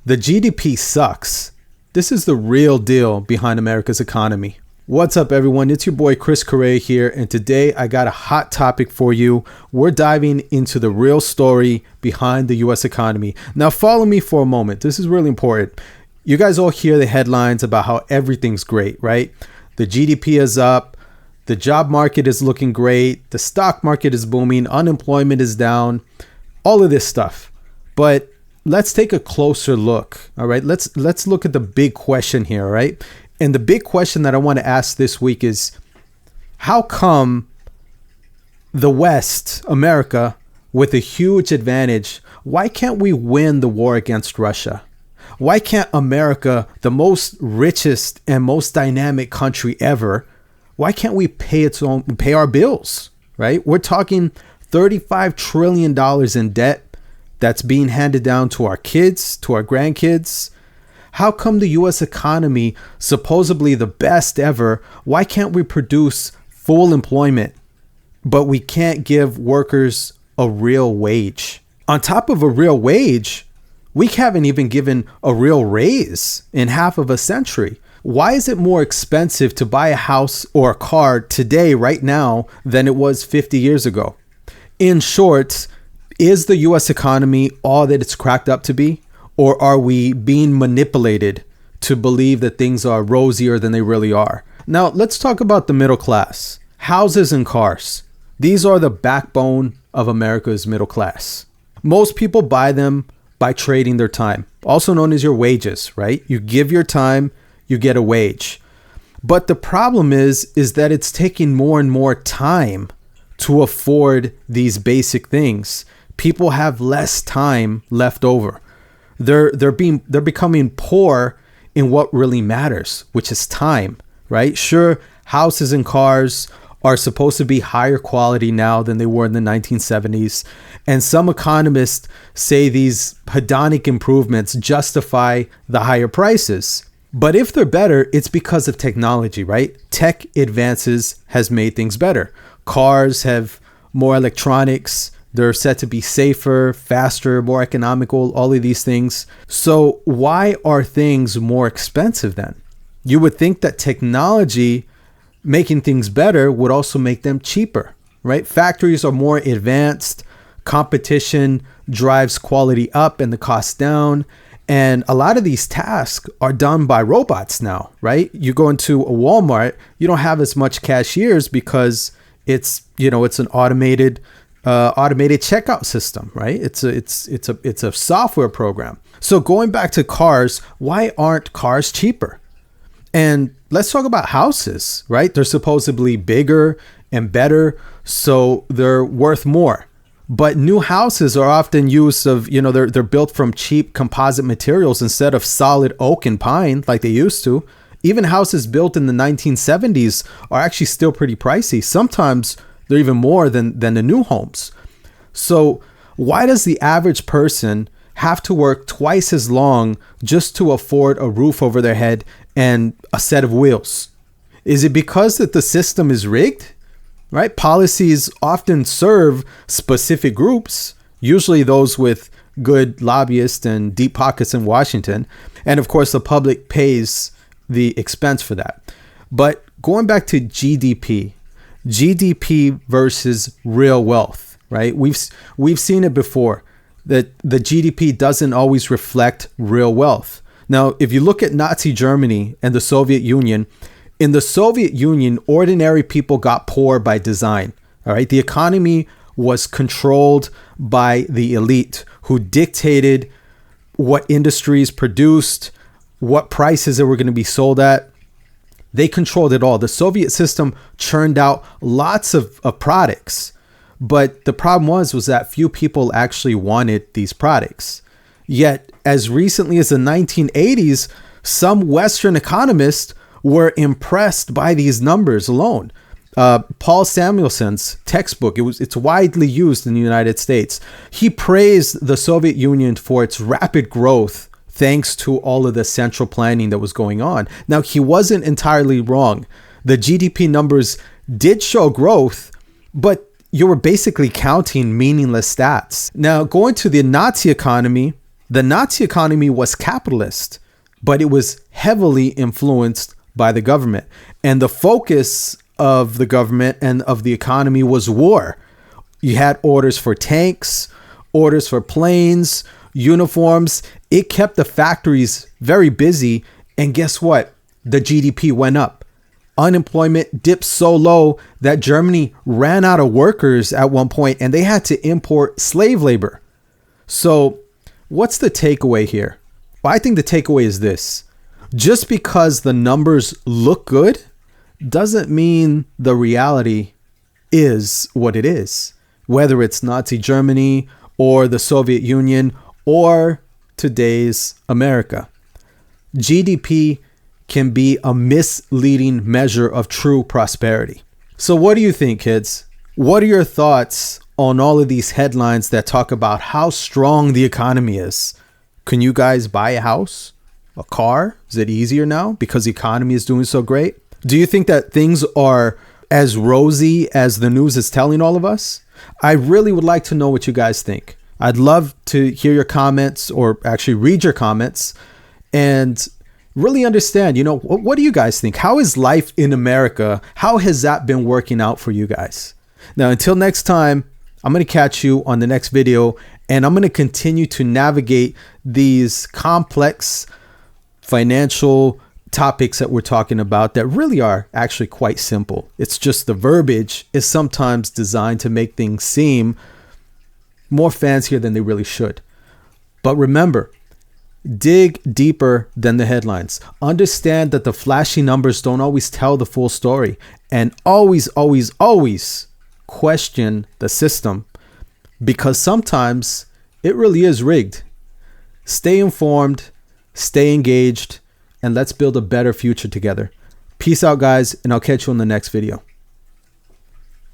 The GDP sucks. This is the real deal behind America's economy. What's up, everyone? It's your boy Chris Correa here, and today I got a hot topic for you. We're diving into the real story behind the U.S. economy. Now, follow me for a moment. This is really important. You guys all hear the headlines about how everything's great, right? The GDP is up. The job market is looking great. The stock market is booming. Unemployment is down. All of this stuff. But let's take a closer look. All right. Let's look at the big question here. All right. And the big question that I want to ask this week is, how come the West, America, with a huge advantage, why can't we win the war against Russia? Why can't America, the most richest and most dynamic country ever, why can't we pay our bills, right? We're talking $35 trillion in debt that's being handed down to our kids, to our grandkids. How come the U.S. economy, supposedly the best ever, why can't we produce full employment, but we can't give workers a real wage? On top of a real wage, we haven't even given a real raise in half of a century. Why is it more expensive to buy a house or a car today, right now, than it was 50 years ago? In short, is the U.S. economy all that it's cracked up to be? Or are we being manipulated to believe that things are rosier than they really are? Now, let's talk about the middle class. Houses and cars. These are the backbone of America's middle class. Most people buy them by trading their time, also known as your wages, right? You give your time, you get a wage. But the problem is that it's taking more and more time to afford these basic things. People have less time left over. They're becoming poor in what really matters, which is time, right? Sure, houses and cars are supposed to be higher quality now than they were in the 1970s. And some economists say these hedonic improvements justify the higher prices. But if they're better, it's because of technology, right? Tech advances has made things better. Cars have more electronics. They're set to be safer, faster, more economical, all of these things. So why are things more expensive then? You would think that technology making things better would also make them cheaper, right? Factories are more advanced. Competition drives quality up and the cost down. And a lot of these tasks are done by robots now, right? You go into a Walmart, you don't have as much cashiers because it's an automated checkout system, right? It's a software program. So going back to cars, why aren't cars cheaper? And let's talk about houses, right? They're supposedly bigger and better, so they're worth more. But new houses are often used they're built from cheap composite materials instead of solid oak and pine like they used to. Even houses built in the 1970s are actually still pretty pricey. Sometimes they're even more than the new homes. So why does the average person have to work twice as long just to afford a roof over their head and a set of wheels? Is it because that the system is rigged? Right? Policies often serve specific groups, usually those with good lobbyists and deep pockets in Washington. And of course, the public pays the expense for that. But going back to GDP versus real wealth, right? We've seen it before that the GDP doesn't always reflect real wealth. Now, if you look at Nazi Germany and the Soviet Union, in the Soviet Union, ordinary people got poor by design. All right. The economy was controlled by the elite who dictated what industries produced, what prices they were going to be sold at. They controlled it all. The Soviet system churned out lots of products. But the problem was that few people actually wanted these products. Yet, as recently as the 1980s, some Western economists were impressed by these numbers alone. Paul Samuelson's textbook, it's widely used in the United States. He praised the Soviet Union for its rapid growth thanks to all of the central planning that was going on. Now, he wasn't entirely wrong. The GDP numbers did show growth, but you were basically counting meaningless stats. Now, going to the Nazi economy, The Nazi economy was capitalist, but it was heavily influenced by the government. And the focus of the government and of the economy was war. You had orders for tanks, orders for planes, uniforms. It kept the factories very busy. And guess what? The GDP went up. Unemployment dipped so low that Germany ran out of workers at one point and they had to import slave labor. So what's the takeaway here? Well, I think the takeaway is this. Just because the numbers look good doesn't mean the reality is what it is. Whether it's Nazi Germany or the Soviet Union or today's America. GDP can be a misleading measure of true prosperity. So what do you think, kids? What are your thoughts on all of these headlines that talk about how strong the economy is? Can you guys buy a house, a car? Is it easier now because the economy is doing so great? Do you think that things are as rosy as the news is telling all of us? I really would like to know what you guys think. I'd love to hear your comments or actually read your comments and really understand, what do you guys think? How is life in America? How has that been working out for you guys? Now, until next time, I'm going to catch you on the next video, and I'm going to continue to navigate these complex financial topics that we're talking about that really are actually quite simple. It's just the verbiage is sometimes designed to make things seem more fancier than they really should. But remember, dig deeper than the headlines. Understand that the flashy numbers don't always tell the full story. And always, always, always question the system, because sometimes it really is rigged. Stay informed, stay engaged, and let's build a better future together. Peace out, guys, and I'll catch you on the next video.